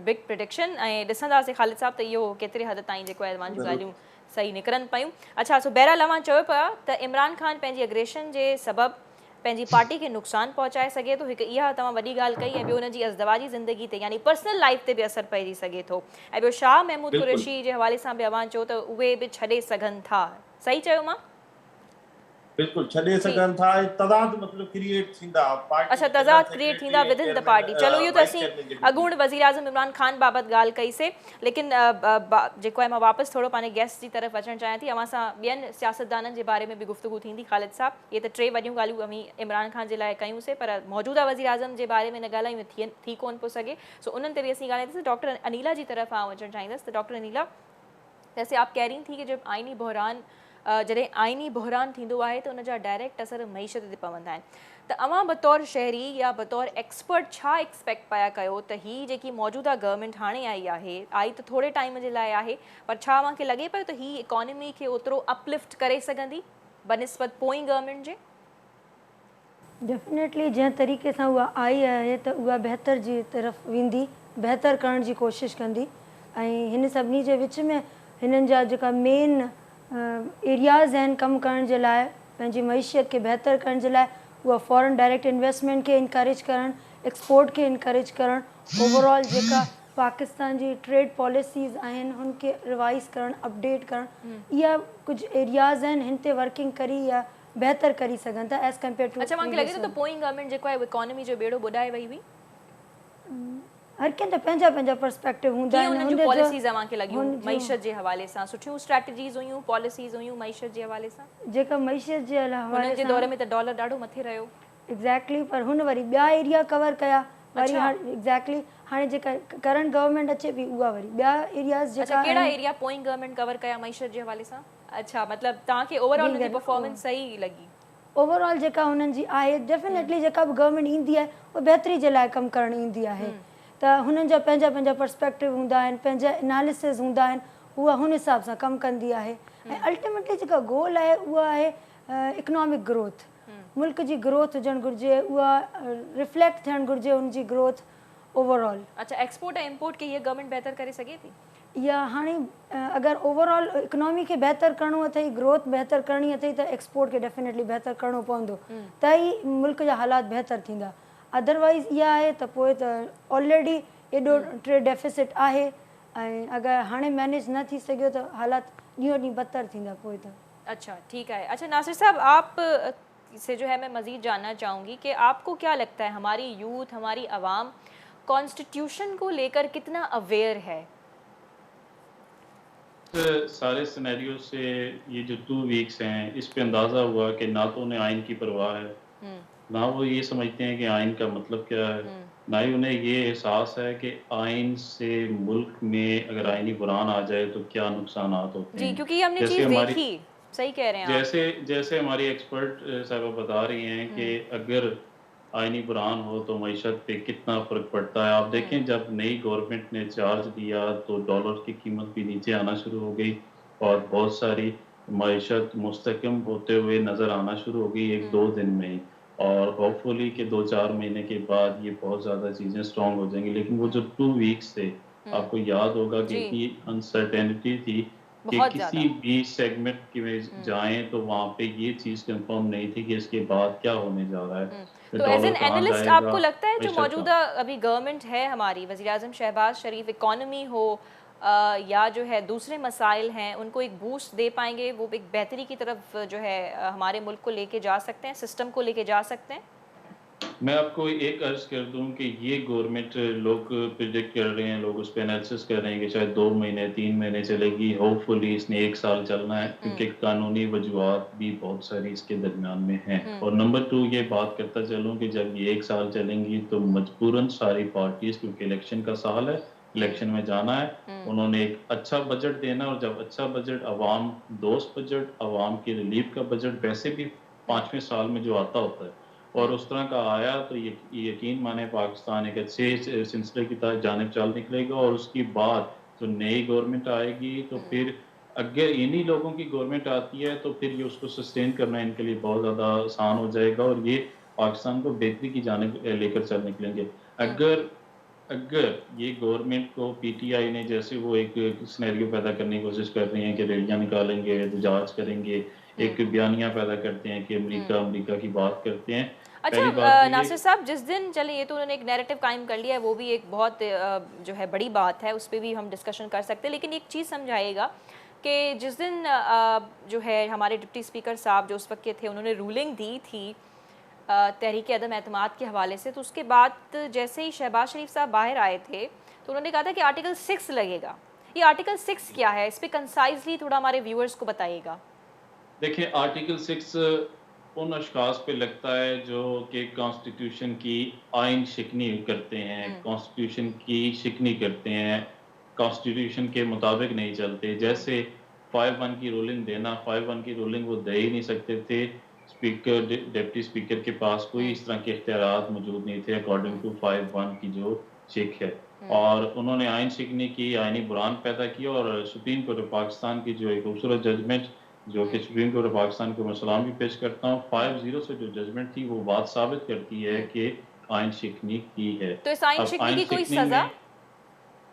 Speaker 1: big prediction. ऐं ॾिसंदासीं ख़ालिद साहब त इहो केतिरे हद ताईं जेको आहे तव्हांजूं ॻाल्हियूं सही निकिरनि पियूं। अच्छा, सो बहरहाल अवां चयो पिया त इमरान खान पंहिंजी एग्रेशन जे सबबु पंहिंजी पार्टी खे नुक़सानु पहुचाए सघे थो, हिकु इहा तव्हां वॾी ॻाल्हि कई, ऐं ॿियो हुनजी इज़्तिवाजी ज़िंदगी ते यानी पर्सनल लाइफ ते बि असरु पइजी सघे थो, ऐं ॿियो शाह महमूद कुरैशी जे हवाले सां बि अवां चयो त उहे बि छॾे सघनि था, सही चयो मां?
Speaker 10: बिल्कुलु छॾे सघनि था, तज़ाद मतिलबु क्रिएट थींदा।
Speaker 1: अच्छा, तज़ाद क्रिएट थींदा विद इन द पार्टी। चलो, इहो त असीं अॻूण वज़ीर आज़म इमरान खान बाबति ॻाल्हि कईसीं, लेकिन जेको आहे मां वापसि थोरो पंहिंजे गेस्ट जी तरफ़ अचणु चाहियां थी। अवां सां ॿियनि सियासतदाननि जे बारे में बि गुफ़्तगू थींदी ख़ालिद साहब। इहे त टे वॾियूं ॻाल्हियूं अमीं इमरान खान जे लाइ कयूंसीं, पर मौजूदा वज़ीर आज़म जे बारे में न ॻाल्हायूं, थी कोन पियो सघे, सो उन्हनि ते बि असीं ॻाल्हाईंदासीं। डॉक्टर अनीला जी तरफ़ आउं अचणु चाहींदसि। त डॉक्टर अनीला, जैसे आप कह रही थी कि जब आइनी बहरान जॾहिं आइनी बहरान थींदो आहे त उनजा डायरेक्ट असर मईशत ते पवंदा आहिनि, त अवां बतौर शहरी या बतौर एक्सपर्ट छा एक्सपेक्ट पिया कयो त हीअ जेकी मौजूदा गवर्नमेंट हाणे आई त थोरे टाइम जे लाइ आहे, पर छा अव्हांखे लॻे पियो त हीअ इकोनॉमी खे ओतिरो अपलिफ्ट करे सघंदी बनिस्बत पोईं गवर्नमेंट जे?
Speaker 8: डेफिनेटली जंहिं तरीक़े सां उहा आई आहे त उहा बहितर जी तरफ़ वेंदी, बहितर करण जी कोशिशि कंदी, ऐं हिन सभिनी जे विच में हिननि जा जेका मेन एरियाज़ आहिनि कमु करण जे लाइ, पंहिंजी मईशियत खे बहितर करण जे लाइ, उहा फॉरेन डायरेक्ट इन्वेस्टमेंट खे इनकरेज करणु, एक्सपोर्ट खे इनकरेज करणु, ओवरऑल जेका पाकिस्तान जी ट्रेड पॉलिसीज़ आहिनि हुनखे रिवाइज़ करणु, अपडेट करणु, इहा कुझु एरियाज़ आहिनि हिन ते वर्किंग करी या बहितर करी सघनि था एज़ कम्पेयर टू।
Speaker 1: अच्छा, मूंखे लॻे थो त पोईं गवर्नमेंट जेको आहे इकोनॉमी जो बेड़ो ॿुॾाए वई हुई।
Speaker 8: हर कंहिंजा पंहिंजा पंहिंजा पर्सपेक्टिव हूंदा आहिनि।
Speaker 1: पॉलिसीज़ अव्हांखे लॻियूं मईशत जे हवाले सां सुठियूं स्ट्रेटजीज़ हुयूं, पॉलिसीज़ हुयूं मईशत जे हवाले सां?
Speaker 8: जेका मईशत जे हवाले
Speaker 1: जे दौर में त डॉलर ॾाढो मथे रहियो।
Speaker 8: एग्ज़ैक्टली, पर हुन वरी ॿिया एरिया कवर कया वरी। एग्ज़ैक्टली, हाणे जेका करंट गवर्नमेंट अचे पई उहा वरी ॿिया एरियाज़ जेका
Speaker 1: कहिड़ा एरिया पोईं गवर्नमेंट कवर कया मईशत जे हवाले सां? अच्छा, मतिलबु तव्हांखे ओवरऑल हुनजी परफॉर्मेंस सही लॻी?
Speaker 8: ओवरऑल जेका हुननि जी आहे, डेफिनेटली जेका बि गवर्नमेंट ईंदी आहे उहा बहितरी जे लाइ कमु करणु ईंदी आहे, त हुननि जा पंहिंजा पंहिंजा पर्सपेक्टिव हूंदा आहिनि, पंहिंजा एनालिसिस हूंदा आहिनि, उहा हुन हिसाब सां कमु कंदी आहे। ऐं अल्टीमेटली जेका गोल आहे उहा आहे इकनॉमिक ग्रोथ, मुल्क जी ग्रोथ हुजणु घुरिजे, उहा रिफ्लेक्ट थियणु घुरिजे हुनजी ग्रोथ ओवरऑल।
Speaker 1: अच्छा, एक्सपोर्ट ऐं इम्पोर्ट खे हीअ गवर्नमेंट बहितर करे सघे थी?
Speaker 8: या हाणे अगरि ओवरऑल इकनॉमी खे बहितर करिणो अथई, ग्रोथ बहितर करणी अथई, त एक्सपोर्ट खे डेफिनेटली बहितर करिणो पवंदो, त ई मुल्क जा हालात बहितर थींदा। अदरवाइज़ इहा आहे त पोइ त ऑलरेडी एॾो ट्रेड डेफिसिट आहे, ऐं अगरि हाणे मैनेज न थी सघियो त हालात ॾींहों ॾींहुं बदतर थींदा पोइ त।
Speaker 1: अच्छा, ठीक है। अच्छा नासिर साहब, आप سے جو ہے میں مزید جاننا چاہوں گی کہ آپ کو کیا لگتا ہے ہماری یوتھ، ہماری عوام کانسٹیٹیوشن کو لے کر کتنا اویئر ہے؟
Speaker 9: سارے سینیریو سے یہ جو 2 ویکس ہیں اس پہ اندازہ ہوا کہ نہ تو انہیں آئین کی پرواہ ہے، نہ وہ یہ سمجھتے ہیں کہ آئین کا مطلب کیا ہے، نہ ہی انہیں یہ احساس ہے کہ آئین سے ملک میں اگر آئینی بحران آ جائے تو کیا نقصانات ہوتے
Speaker 1: جی
Speaker 9: ہیں.
Speaker 1: کیونکہ یہ ہم نے
Speaker 9: جیسے
Speaker 1: چیز
Speaker 9: ہماری
Speaker 1: دیکھی، صحیح کہہ رہے ہیں آپ.
Speaker 9: جیسے ہماری ایکسپرٹ صاحبہ بتا رہی ہیں کہ اگر آئینی بحران ہو تو معیشت پہ کتنا فرق پڑتا ہے. آپ دیکھیں جب نئی گورنمنٹ نے چارج دیا تو ڈالر کی قیمت بھی نیچے آنا شروع ہو گئی اور بہت ساری معیشت مستحکم ہوتے ہوئے نظر آنا شروع ہو گئی 1-2 دن میں ہی، اور ہوپ فلی کہ 2-4 مہینے کے بعد یہ بہت زیادہ چیزیں سٹرونگ ہو جائیں گی. لیکن وہ جو 2 ویکس تھے آپ کو یاد ہوگا کہ اتنی انسرٹینٹی تھی کہ
Speaker 1: بہت زیادہ.
Speaker 9: کسی بھی سیگمنٹ میں جائیں تو وہاں پہ یہ چیز کنفرم نہیں تھی کہ اس کے بعد کیا ہونے جا رہا ہے.
Speaker 1: تو ایز این
Speaker 9: کہاں
Speaker 1: اینالسٹ
Speaker 9: جائے
Speaker 1: آپ
Speaker 9: گا،
Speaker 1: کو لگتا ہے جو
Speaker 9: معیشت
Speaker 1: موجودہ ابھی گورنمنٹ ہے ہماری، وزیر اعظم شہباز شریف، اکانومی ہو یا جو ہے دوسرے مسائل ہیں، ان کو ایک بوسٹ دے پائیں گے، وہ ایک بہتری کی طرف جو ہے ہمارے ملک کو لے کے جا سکتے ہیں، سسٹم کو لے کے جا سکتے ہیں؟
Speaker 9: میں آپ کو ایک عرض کر دوں کہ یہ گورنمنٹ لوگ پریڈکٹ کر رہے ہیں، لوگ اس پہ انالیسس کر رہے ہیں کہ شاید 2 مہینے 3 مہینے چلے گی، ہوپ فلی اس نے 1 سال چلنا ہے، کیونکہ قانونی وجوہات بھی بہت ساری اس کے درمیان میں ہیں. اور نمبر 2 یہ بات کرتا چلوں کہ جب یہ 1 سال چلیں گی تو مجبوراً ساری پارٹیز، کیونکہ الیکشن کا سال ہے، الیکشن میں جانا ہے، انہوں نے ایک اچھا بجٹ دینا، اور جب اچھا بجٹ، عوام دوست بجٹ، عوام کی ریلیف کا بجٹ ویسے بھی 5ویں سال میں جو آتا ہوتا ہے اور اس طرح کا آیا تو یقین مانے پاکستان ایک اچھے سلسلے کی جانب چل نکلے گا. اور اس کی بعد جو نئی گورنمنٹ آئے گی تو پھر اگر انہی لوگوں کی گورنمنٹ آتی ہے تو پھر یہ اس کو سسٹین کرنا ان کے لیے بہت زیادہ آسان ہو جائے گا اور یہ پاکستان کو بہتری کی جانب لے کر چل نکلیں گے. اگر یہ گورنمنٹ کو پی ٹی آئی نے، جیسے وہ ایک سینیریو پیدا کرنے کی کوشش کر رہی ہیں کہ ریلیاں نکالیں گے، احتجاج کریں گے، ایک بیانیہ پیدا کرتے ہیں کہ امریکہ کی بات کرتے ہیں.
Speaker 1: اچھا ناصر صاحب، جس دن چلیں یہ تو انہوں نے ایک نیریٹو قائم کر لیا ہے، وہ بھی ایک بہت جو ہے بڑی بات ہے، اس پہ بھی ہم ڈسکشن کر سکتے ہیں. لیکن ایک چیز سمجھائے گا کہ جس دن جو ہے ہمارے ڈپٹی اسپیکر صاحب جو اس وقت کے تھے، انہوں نے رولنگ دی تھی تحریک عدم اعتماد کے حوالے سے، تو اس کے بعد جیسے ہی شہباز شریف صاحب باہر آئے تھے تو انہوں نے کہا تھا کہ آرٹیکل 6 لگے گا. یہ آرٹیکل 6 کیا ہے؟ اس پہ کنسائزلی تھوڑا ہمارے ویورز کو بتائیے گا.
Speaker 9: دیکھیں آرٹیکل 6 ان اشخاص پہ لگتا ہے جو کہ کانسٹیٹیوشن کی آئین شکنی کرتے ہیں، کانسٹیٹیوشن کی شکنی کرتے ہیں، کانسٹیٹیوشن کے مطابق نہیں چلتے. جیسے 5-1 کی رولنگ دینا، 5-1 کی رولنگ وہ دے ہی نہیں سکتے تھے. اسپیکر، ڈپٹی اسپیکر کے پاس کوئی اس طرح کے اختیارات موجود نہیں تھے اکارڈنگ ٹو 5-1 کی جو چیک ہے. اور انہوں نے آئین شکنی کی، آئینی بحران پیدا کیا اور سپریم کورٹ آف پاکستان کی جو ایک خوبصورت ججمنٹ جو کہ سپریم کورٹ آف پاکستان کو میں سلام بھی پیش کرتا ہوں، 5-0 سے جو ججمنٹ تھی وہ بات ثابت کرتی ہے کہ آئین شکنی کی ہے.
Speaker 1: تو اس آئین شکنی کی کوئی سزا؟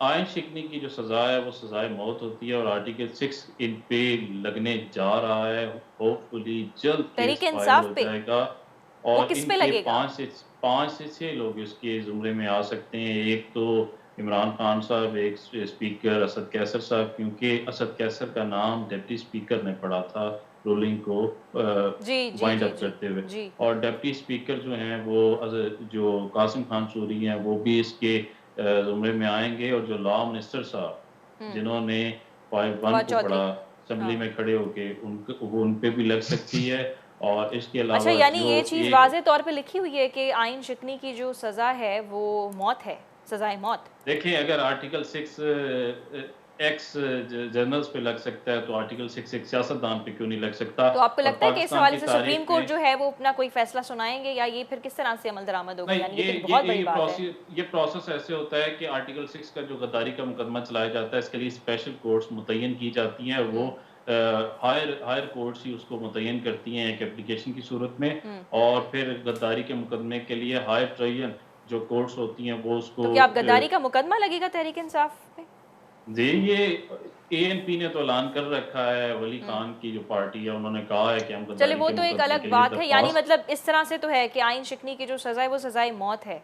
Speaker 9: آئین شکنی کی جو سزا ہے وہ سزائے موت ہوتی ہے اور آرٹیکل 6 ان پہ لگنے جا رہا ہے. ہوپ فلی جلد کیس فائل ہو جائے گا اور ان کے 5 سے 6 لوگ اس کے زمرے میں آ سکتے ہیں. ایک تو عمران خان صاحب، ایک اسپیکر اسد کیسر صاحب، کیونکہ اسد کیسر کا نام ڈپٹی اسپیکر نے پڑھا تھا رولنگ کو وائنڈ اپ کرتے ہوئے. اور ڈپٹی اسپیکر جو ہیں وہ جو قاسم خان سوری ہیں وہ بھی اس کے زمرے میں آئیں گے. اور جو لا منسٹر صاحب جنہوں نے 5-1 کو پڑھا اسمبلی میں کھڑے ہو کے، ان پہ بھی لگ سکتی ہے. اور اس کے علاوہ
Speaker 1: اچھا یعنی یہ چیز واضح طور پہ لکھی ہوئی ہے کہ آئین شکنی کی جو سزا ہے وہ موت ہے، سزائے موت.
Speaker 9: دیکھیں اگر آرٹیکل 6 ایکس جرنلز پہ لگ سکتا ہے تو آرٹیکل 6 ایک سیاستدان پہ کیوں نہیں لگ سکتا؟
Speaker 1: تو آپ کو لگتا ہے کہ اس حوالے سے سپریم کورٹ جو ہے وہ اپنا کوئی فیصلہ سنائیں گے یا یہ پھر کس طرح سے عمل درآمد ہوگا؟ یعنی یہ بہت بڑی بات ہے.
Speaker 9: یہ پروسیس ایسے ہوتا ہے کہ آرٹیکل 6 کا جو غداری کا مقدمہ چلایا جاتا ہے اس کے لیے اسپیشل کورٹس متعین کی جاتی ہیں. وہ ہائر کورٹس ہی اس کو متعین کرتی ہیں ایک اپلیکیشن کی صورت میں. اور پھر غداری کے مقدمے کے لیے ہائر ٹرائبیونل جو کورٹس ہوتی ہیں وہ اس کو...
Speaker 1: تو کیا آپ غداری کا مقدمہ لگے گا تحریک انصاف پہ؟
Speaker 9: جی یہ اے این پی نے تو اعلان کر رکھا ہے، ولی خان کی جو پارٹی ہے انہوں نے کہا ہے کہ ہم
Speaker 1: چلے وہ تو ایک الگ بات ہے. یعنی مطلب اس طرح سے تو ہے کہ آئین شکنی کی جو سزا ہے وہ سزائے موت ہے.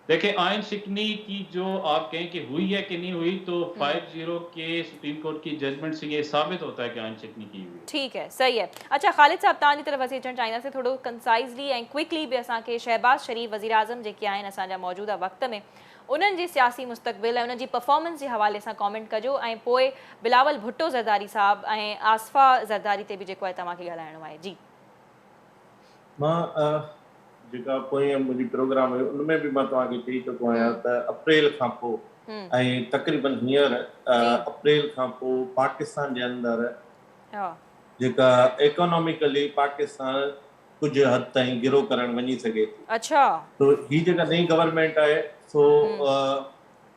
Speaker 9: देखिए आयन शिकनी की जो आप कहें कि हुई है कि नहीं हुई, तो 5-0 के सुप्रीम कोर्ट की जजमेंट से ये साबित होता है कि आयन शिकनी की हुई।
Speaker 1: ठीक है, सही है। अच्छा ख़ालिद साहब, तव्हांजी तरफ़ असीं अचणु चाहींदासीं थोरो कंसाइज़ली ऐं क्विकली बि असांखे शहबाज़ शरीफ़ वज़ीर आज़म जेके आहिनि असांजा मौजूदा वक़्त में, उन्हनि जी सियासी मुस्तक़बिल ऐं उन्हनि जी परफॉर्मेंस जे हवाले सां कॉमेंट कजो, ऐं पोइ बिलावल भुट्टो ज़रदारी साहब ऐं आसफ़ा ज़रदारी ते बि जेको आहे तव्हांखे ॻाल्हाइणो आहे। जी
Speaker 10: मां जेका पोइ मुंहिंजी प्रोग्राम हुयो उनमें बि मां तव्हांखे चई चुको आहियां त अप्रैल खां पोइ ऐं तक़रीबन हींअर अप्रैल खां पोइ पाकिस्तान जे अंदरि जेका इकोनॉमिकली पाकिस्तान कुझु हद ताईं गिरो करणु वञी सघे थी।
Speaker 1: अच्छा,
Speaker 10: तो ही जेका नई गवर्नमेंट आहे सो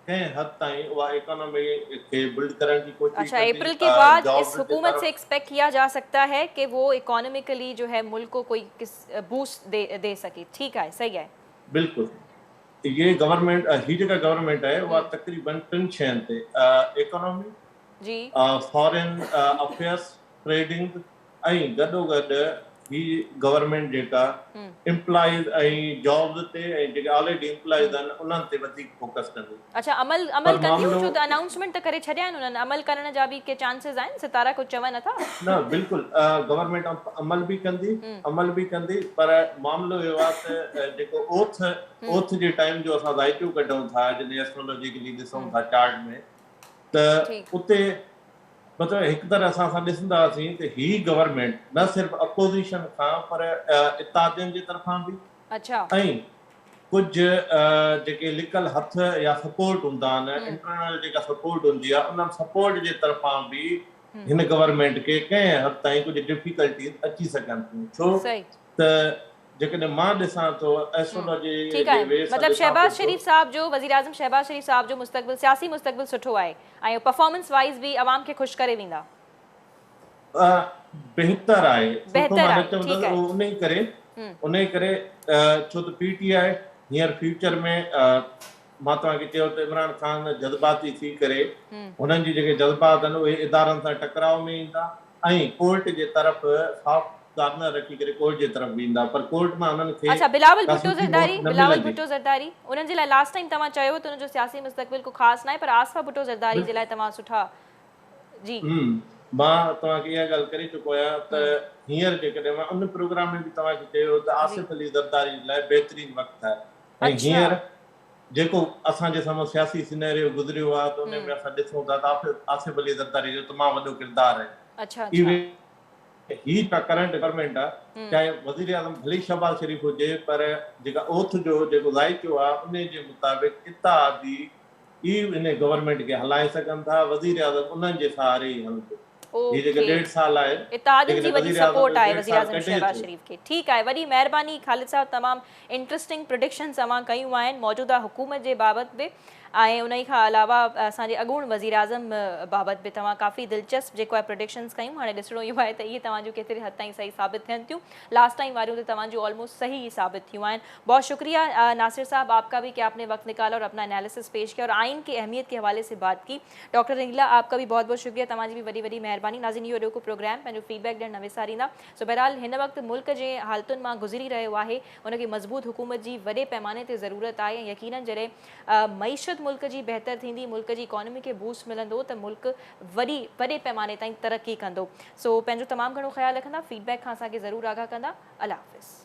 Speaker 10: कंहिं हद ताईं उहा इकोनॉमी खे बिल्ड करण की कोशिश
Speaker 1: अच्छा, अप्रैल के बाद इस हुकूमत से एक्सपेक्ट किया जा सकता है कि वो इकोनॉमिकली जो है मुल्क को कोई बूस्ट दे सके। ठीक है, सही है।
Speaker 10: बिल्कुल, ये गवर्नमेंट ही जेका गवर्नमेंट आहे उहा तक़रीबन 3 शयुनि ते इकोनॉमी
Speaker 1: जी
Speaker 10: फॉरेन अफेयर्स ट्रेडिंग ऐं गॾोगॾु ही गवर्नमेंट जेका एम्प्लॉइज ऐं जॉब्स ते ऐं जेके ऑलरेडी एम्प्लॉइज आहिनि उन्हनि ते वधीक फोकस कंदी।
Speaker 1: अच्छा, अमल कंदियूं छो त अनाउंसमेंट त करे छॾिया आहिनि उन्हनि, अमल करण जा बि के चांसेस आहिनि? सितारा कुझु चवनि नथा?
Speaker 10: न, बिल्कुल गवर्नमेंट अमल भी कंदी पर मामलो इहो आहे त जेको ओथ जे टाइम जो असां राइटियूं कढूं था जॾहिं एस्ट्रोलॉजिकली ॾिसूं था चार्ट में त उते मतलब एक तरह सां असां ॾिसंदासीं त ही गवर्नमेंट न सिर्फ़ अपोज़िशन खां पर इत्तेहादियुनि जी तरफ़ां बि
Speaker 1: अच्छा
Speaker 10: ऐं कुझु जेके लिकल हथ या सपोर्ट हूंदा आहिनि इंटरनल जेका सपोर्ट हूंदी आहे उन्हनि सपोर्ट जे तरफ़ां बि हिन गवर्नमेंट खे कंहिं हद ताईं कुझु डिफिकल्टीज़ अची सघनि थियूं। छो त जेकॾहिं मां ॾिसां थो एस्ट्रोलॉजी
Speaker 1: ठीक है, मतलब शहबाज शरीफ साहब जो वज़ीर आज़म शहबाज शरीफ साहब जो मुस्तक़बिल सियासी मुस्तक़बिल सुठो आहे ऐं परफॉर्मेंस वाइज भी आवाम के खुश करे वेंदा।
Speaker 10: बेहतर आहे,
Speaker 1: बेहतर आहे, ठीक है।
Speaker 10: उन्हीं करे छो त पीटीआई हींअर फ्यूचर में मां तव्हांखे चयो त इमरान खान जज़्बाती थी करे हुननि जी जेके जज़्बात आहिनि उहे इदारनि सां टकराव में ईंदा ऐं कोर्ट जे तरफ़ सॉफ्ट कार्नर रखी करे कोर्ट जे तरफ़ ईंदा पर कोर्ट मां उन्हनि खे
Speaker 1: अच्छा, बिलावल भुट्टो ज़रदारी उन्हनि जे लाइ लास्ट टाइम तव्हां चयो त उन्हनि जो सियासी मुस्तक़बिल को ख़ासि न आहे पर आसफ़ा भुट्टो ज़रदारी जे लाइ तव्हां सुठा जी
Speaker 10: मां तव्हांखे इहा ॻाल्हि करे चुको आहियां त हींअर जेकॾहिं मां उन प्रोग्राम में बि तव्हांखे चयो त आसिफ अली ज़रदारी लाइ बहितरीन वक़्तु आहे ऐं हींअर जेको असांजे साम्हूं सियासी सिनेरियो गुज़रियो आहे त उन में असां ॾिसूं था त आसिफ अली ज़रदारी जो तमामु वॾो किरदारु आहे।
Speaker 1: अच्छा
Speaker 10: ही करंट गवर्नमेंट आहे चाहे वज़ीर आज़म भली शहबाज शरीफ हुजे पर जेका ओथ जो जेको राइटियो आहे उन जे मुताबिक़ इत्तेहादी ई इन गवर्नमेंट खे हलाए सघनि था, वज़ीर आज़म उन्हनि जे सहारे ई हलंदो। ये जेके 1.5 साल आहे
Speaker 1: इत्तेहादियुनि जी वॾी सपोर्ट आहे वज़ीर आज़म शहबाज शरीफ खे। ठीकु आहे, वॾी महिरबानी ख़ालिद साहब, तमामु इंट्रस्टिंग प्रिडिक्शन्स तव्हां कयूं आहिनि मौजूदा हुकूमत जे बाबति बि ऐं उन खां अलावा असांजे अॻूण वज़ीर आज़म बाबति बि तव्हां काफ़ी दिलचस्प जेको आहे प्रिडिक्शन्स कयूं। हाणे ॾिसणो इहो आहे त इहे तव्हांजूं केतिरे हद ताईं सही साबित थियनि थियूं। लास्ट टाइम वारियूं त तव्हांजूं ऑलमोस्ट सही साबित थियूं आहिनि। बहुत शुक्रिया नासिर साहब आपका भी कि आपने वक्त निकाला और अपना एनालिसिस पेश किया और आइन की अहमियत के हवाले से बात की। डॉक्टर रंगीला आपका भी बहुत बहुत शुक्रिया, तव्हांजी बि वॾी वॾी महिरबानी। नाज़रीन, इहो को प्रोग्राम पंहिंजो फीडबैक ॾियणु न विसारींदा। सो बहरहाल हिन वक़्तु मुल्क जे हालतुनि मां गुज़री रहियो आहे, उनखे मज़बूत हुकूमत जी वॾे पैमाने ते ज़रूरत आहे ऐं यकीनन जॾहिं मईशत मुल्क जी बहितर थींदी, मुल्क जी इकोनॉमी खे बूस्ट मिलंदो त मुल्क वॾे पैमाने ताईं तरक़ी कंदो। सो पंहिंजो तमामु घणो ख़्यालु रखंदा, फीडबैक खां असांखे ज़रूरु आगाह कंदा। अल्लाह हाफ़िज़।